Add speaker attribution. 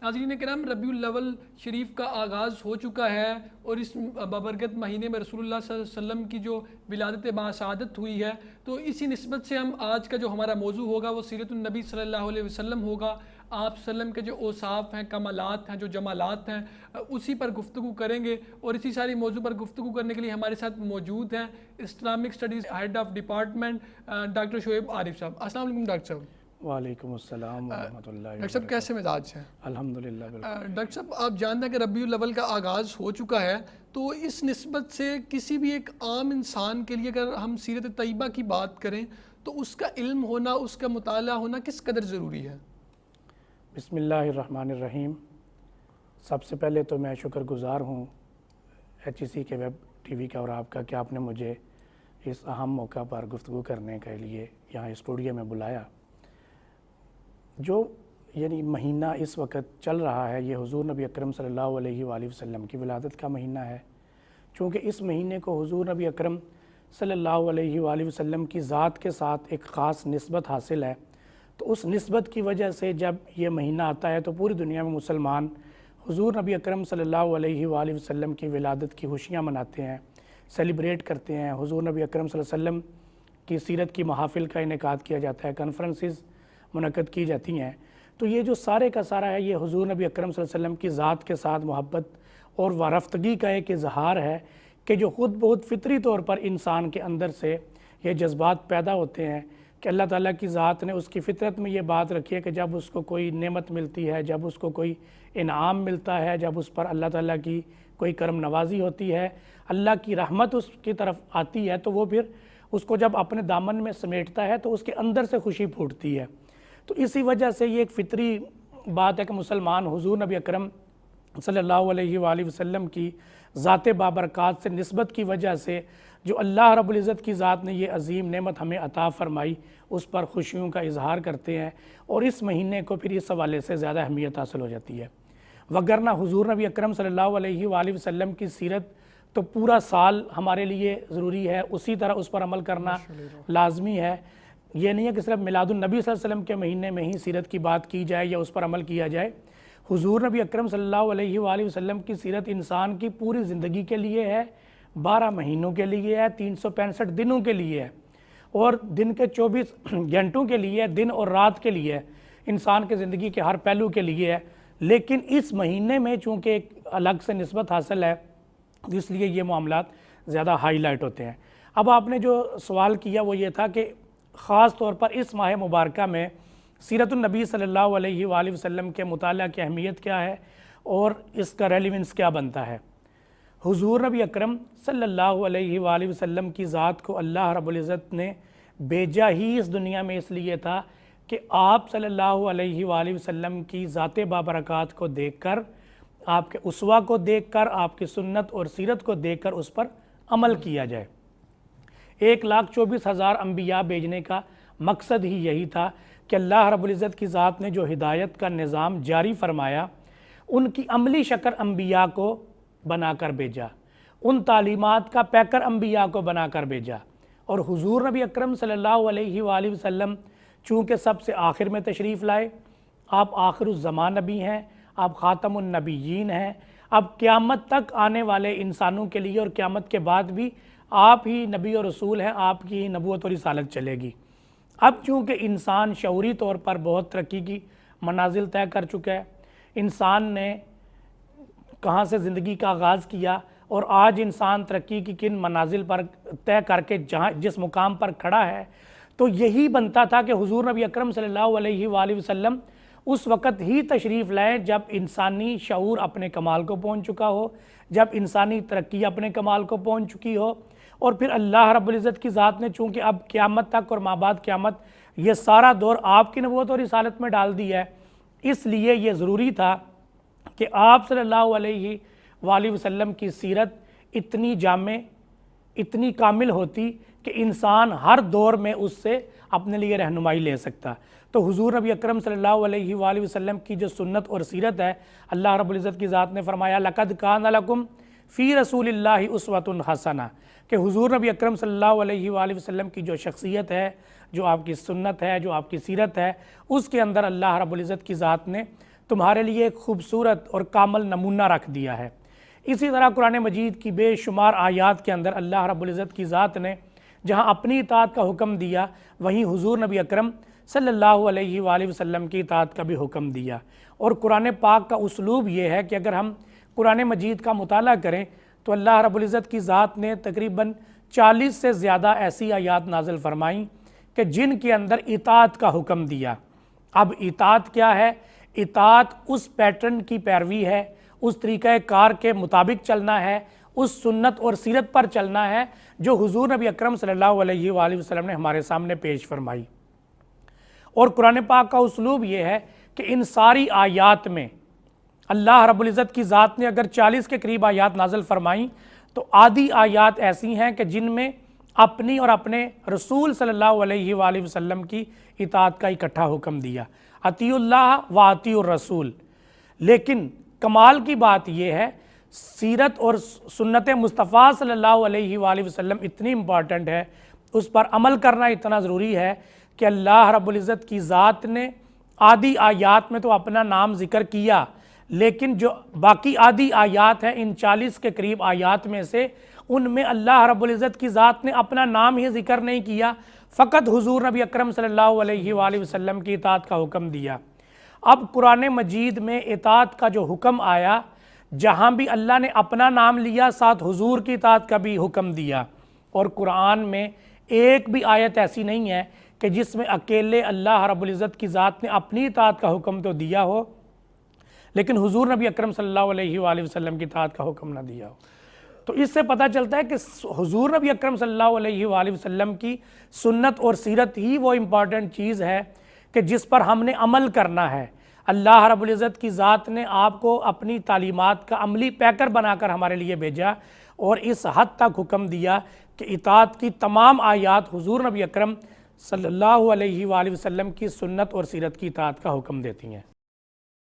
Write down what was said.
Speaker 1: ناظرین کرام، ربیع الاول شریف کا آغاز ہو چکا ہے اور اس بابرکت مہینے میں رسول اللہ صلی اللہ علیہ وسلم کی جو ولادت باسعادت ہوئی ہے، تو اسی نسبت سے ہم آج کا جو ہمارا موضوع ہوگا وہ سیرت النبی صلی اللہ علیہ وسلم ہوگا۔ آپ صلی اللہ علیہ وسلم کے جو اوصاف ہیں، کمالات ہیں، جو جمالات ہیں، اسی پر گفتگو کریں گے۔ اور اسی ساری موضوع پر گفتگو کرنے کے لیے ہمارے ساتھ موجود ہیں Islamic studies head of department doctor Shoaib Arif صاحب۔ السلام علیکم ڈاکٹر صاحب۔
Speaker 2: وعلیکم السلام ورحمۃ اللہ
Speaker 1: ڈاکٹر صاحب کیسے مزاج ہیں؟
Speaker 2: الحمدللہ بالکل۔
Speaker 1: ڈاکٹر صاحب آپ جانتے ہیں کہ ربیع الاول کا آغاز ہو چکا ہے، تو اس نسبت سے کسی بھی ایک عام انسان کے لیے اگر ہم سیرت طیبہ کی بات کریں تو اس کا علم ہونا، اس کا مطالعہ ہونا کس قدر ضروری ہے؟
Speaker 2: بسم اللہ الرحمن الرحیم۔ سب سے پہلے تو میں شکر گزار ہوں HEC کے ویب ٹی وی کا اور آپ کا کہ آپ نے مجھے اس اہم موقع پر گفتگو کرنے کے لیے یہاں اسٹوڈیو میں بلایا۔ جو یعنی مہینہ اس وقت چل رہا ہے یہ حضور نبی اکرم صلی اللہ علیہ وآلہ وسلم کی ولادت کا مہینہ ہے۔ چونکہ اس مہینے کو حضور نبی اکرم صلی اللہ علیہ وآلہ وسلم کی ذات کے ساتھ ایک خاص نسبت حاصل ہے، تو اس نسبت کی وجہ سے جب یہ مہینہ آتا ہے تو پوری دنیا میں مسلمان حضور نبی اکرم صلی اللہ علیہ وآلہ وسلم کی ولادت کی خوشیاں مناتے ہیں، سیلیبریٹ کرتے ہیں۔ حضور نبی اکرم صلی اللہ علیہ وسلم کی سیرت کی محافل کا انعقاد کیا جاتا ہے، کانفرنسز منعقد کی جاتی ہیں۔ تو یہ جو سارے کا سارا ہے یہ حضور نبی اکرم صلی اللہ علیہ وسلم کی ذات کے ساتھ محبت اور وارفتگی کا ایک اظہار ہے کہ جو خود بہت فطری طور پر انسان کے اندر سے یہ جذبات پیدا ہوتے ہیں کہ اللہ تعالیٰ کی ذات نے اس کی فطرت میں یہ بات رکھی ہے کہ جب اس کو کوئی نعمت ملتی ہے، جب اس کو کوئی انعام ملتا ہے، جب اس پر اللہ تعالیٰ کی کوئی کرم نوازی ہوتی ہے، اللہ کی رحمت اس کی طرف آتی ہے، تو وہ پھر اس کو جب اپنے دامن میں سمیٹتا ہے تو اس کے اندر سے خوشی پھوٹتی ہے۔ تو اسی وجہ سے یہ ایک فطری بات ہے کہ مسلمان حضور نبی اکرم صلی اللہ علیہ وآلہ وسلم کی ذات بابرکات سے نسبت کی وجہ سے جو اللہ رب العزت کی ذات نے یہ عظیم نعمت ہمیں عطا فرمائی اس پر خوشیوں کا اظہار کرتے ہیں، اور اس مہینے کو پھر اس حوالے سے زیادہ اہمیت حاصل ہو جاتی ہے۔ وگرنہ حضور نبی اکرم صلی اللہ علیہ وآلہ وسلم کی سیرت تو پورا سال ہمارے لیے ضروری ہے، اسی طرح اس پر عمل کرنا لازمی ہے۔ یہ نہیں ہے کہ صرف میلاد النبی صلی اللہ علیہ وسلم کے مہینے میں ہی سیرت کی بات کی جائے یا اس پر عمل کیا جائے۔ حضور نبی اکرم صلی اللہ علیہ وآلہ وسلم کی سیرت انسان کی پوری زندگی کے لیے ہے، 12 مہینوں کے لیے ہے، 365 دنوں کے لیے ہے، اور دن کے 24 گھنٹوں کے لیے ہے، دن اور رات کے لیے ہے، انسان کے زندگی کے ہر پہلو کے لیے ہے۔ لیکن اس مہینے میں چونکہ ایک الگ سے نسبت حاصل ہے، اس لیے یہ معاملات زیادہ ہائی لائٹ ہوتے ہیں۔ اب آپ نے جو سوال کیا وہ یہ تھا کہ خاص طور پر اس ماہ مبارکہ میں سیرت النبی صلی اللہ علیہ وآلہ وسلم کے مطالعہ کی اہمیت کیا ہے اور اس کا ریلیونس کیا بنتا ہے۔ حضور نبی اکرم صلی اللہ علیہ وآلہ وسلم کی ذات کو اللہ رب العزت نے بھیجا ہی اس دنیا میں اس لیے تھا کہ آپ صلی اللہ علیہ وآلہ وسلم کی ذات بابرکات کو دیکھ کر، آپ کے اسوہ کو دیکھ کر، آپ کی سنت اور سیرت کو دیکھ کر اس پر عمل کیا جائے۔ 1,24,000 انبیاء بھیجنے کا مقصد ہی یہی تھا کہ اللہ رب العزت کی ذات نے جو ہدایت کا نظام جاری فرمایا ان کی عملی شکل انبیاء کو بنا کر بھیجا، ان تعلیمات کا پیکر انبیاء کو بنا کر بھیجا۔ اور حضور نبی اکرم صلی اللہ علیہ وآلہ وسلم چونکہ سب سے آخر میں تشریف لائے، آپ آخر الزمان نبی ہیں، آپ خاتم النبیین ہیں، اب قیامت تک آنے والے انسانوں کے لیے اور قیامت کے بعد بھی آپ ہی نبی اور رسول ہیں، آپ کی نبوت اور رسالت چلے گی۔ اب چونکہ انسان شعوری طور پر بہت ترقی کی منازل طے کر چکا ہے، انسان نے کہاں سے زندگی کا آغاز کیا اور آج انسان ترقی کی کن منازل پر طے کر کے جس مقام پر کھڑا ہے، تو یہی بنتا تھا کہ حضور نبی اکرم صلی اللہ علیہ وآلہ وسلم اس وقت ہی تشریف لائیں جب انسانی شعور اپنے کمال کو پہنچ چکا ہو، جب انسانی ترقی اپنے کمال کو پہنچ چکی ہو، اور پھر اللہ رب العزت کی ذات نے چونکہ اب قیامت تک اور مابعد قیامت یہ سارا دور آپ کی نبوت اور رسالت میں ڈال دی ہے، اس لیے یہ ضروری تھا کہ آپ صلی اللہ علیہ وآلہ وسلم کی سیرت اتنی جامع، اتنی کامل ہوتی کہ انسان ہر دور میں اس سے اپنے لیے رہنمائی لے سکتا۔ تو حضور نبی اکرم صلی اللہ علیہ وآلہ وسلم کی جو سنت اور سیرت ہے، اللہ رب العزت کی ذات نے فرمایا لَقَدْ كَانَ لَكُمْ فِي رَسُولِ اللَّهِ أُسْوَةٌ حَسَنَةٌ، کہ حضور نبی اکرم صلی اللہ علیہ وآلہ وسلم کی جو شخصیت ہے، جو آپ کی سنت ہے، جو آپ کی سیرت ہے، اس کے اندر اللہ رب العزت کی ذات نے تمہارے لیے ایک خوبصورت اور کامل نمونہ رکھ دیا ہے۔ اسی طرح قرآن مجید کی بے شمار آیات کے اندر اللہ رب العزت کی ذات نے جہاں اپنی اطاعت کا حکم دیا، وہیں حضور نبی اکرم صلی اللہ علیہ وآلہ وسلم کی اطاعت کا بھی حکم دیا۔ اور قرآن پاک کا اسلوب یہ ہے کہ اگر ہم قرآن مجید کا مطالعہ کریں تو اللہ رب العزت کی ذات نے تقریباً 40 سے زیادہ ایسی آیات نازل فرمائیں کہ جن کے اندر اطاعت کا حکم دیا۔ اب اطاعت کیا ہے؟ اطاعت اس پیٹرن کی پیروی ہے، اس طریقہ کار کے مطابق چلنا ہے، اس سنت اور سیرت پر چلنا ہے جو حضور نبی اکرم صلی اللہ علیہ وآلہ وسلم نے ہمارے سامنے پیش فرمائی۔ اور قرآن پاک کا اسلوب یہ ہے کہ ان ساری آیات میں اللہ رب العزت کی ذات نے اگر 40 کے قریب آیات نازل فرمائیں تو آدھی آیات ایسی ہیں کہ جن میں اپنی اور اپنے رسول صلی اللہ علیہ وآلہ وسلم کی اطاعت کا اکٹھا حکم دیا، اطیعوا اللہ و اطیعوا الرسول۔ لیکن کمال کی بات یہ ہے سیرت اور سنت مصطفیٰ صلی اللہ علیہ وآلہ وسلم اتنی امپورٹنٹ ہے، اس پر عمل کرنا اتنا ضروری ہے کہ اللہ رب العزت کی ذات نے آدھی آیات میں تو اپنا نام ذکر کیا، لیکن جو باقی آدھی آیات ہیں ان 40 کے قریب آیات میں سے ان میں اللہ رب العزت کی ذات نے اپنا نام ہی ذکر نہیں کیا، فقط حضور نبی اکرم صلی اللہ علیہ وآلہ وسلم کی اطاعت کا حکم دیا۔ اب قرآن مجید میں اطاعت کا جو حکم آیا، جہاں بھی اللہ نے اپنا نام لیا ساتھ حضور کی اطاعت کا بھی حکم دیا۔ اور قرآن میں ایک بھی آیت ایسی نہیں ہے کہ جس میں اکیلے اللہ رب العزت کی ذات نے اپنی اطاعت کا حکم تو دیا ہو لیکن حضور نبی اکرم صلی اللہ علیہ وآلہ وسلم کی اطاعت کا حکم نہ دیا ہو۔ تو اس سے پتہ چلتا ہے کہ حضور نبی اکرم صلی اللہ علیہ وآلہ وسلم کی سنت اور سیرت ہی وہ امپورٹنٹ چیز ہے کہ جس پر ہم نے عمل کرنا ہے۔ اللہ رب العزت کی ذات نے آپ کو اپنی تعلیمات کا عملی پیکر بنا کر ہمارے لیے بھیجا اور اس حد تک حکم دیا کہ اطاعت کی تمام آیات حضور نبی اکرم صلی اللہ علیہ وآلہ وسلم کی سنت اور سیرت کی اطاعت کا حکم دیتی ہیں۔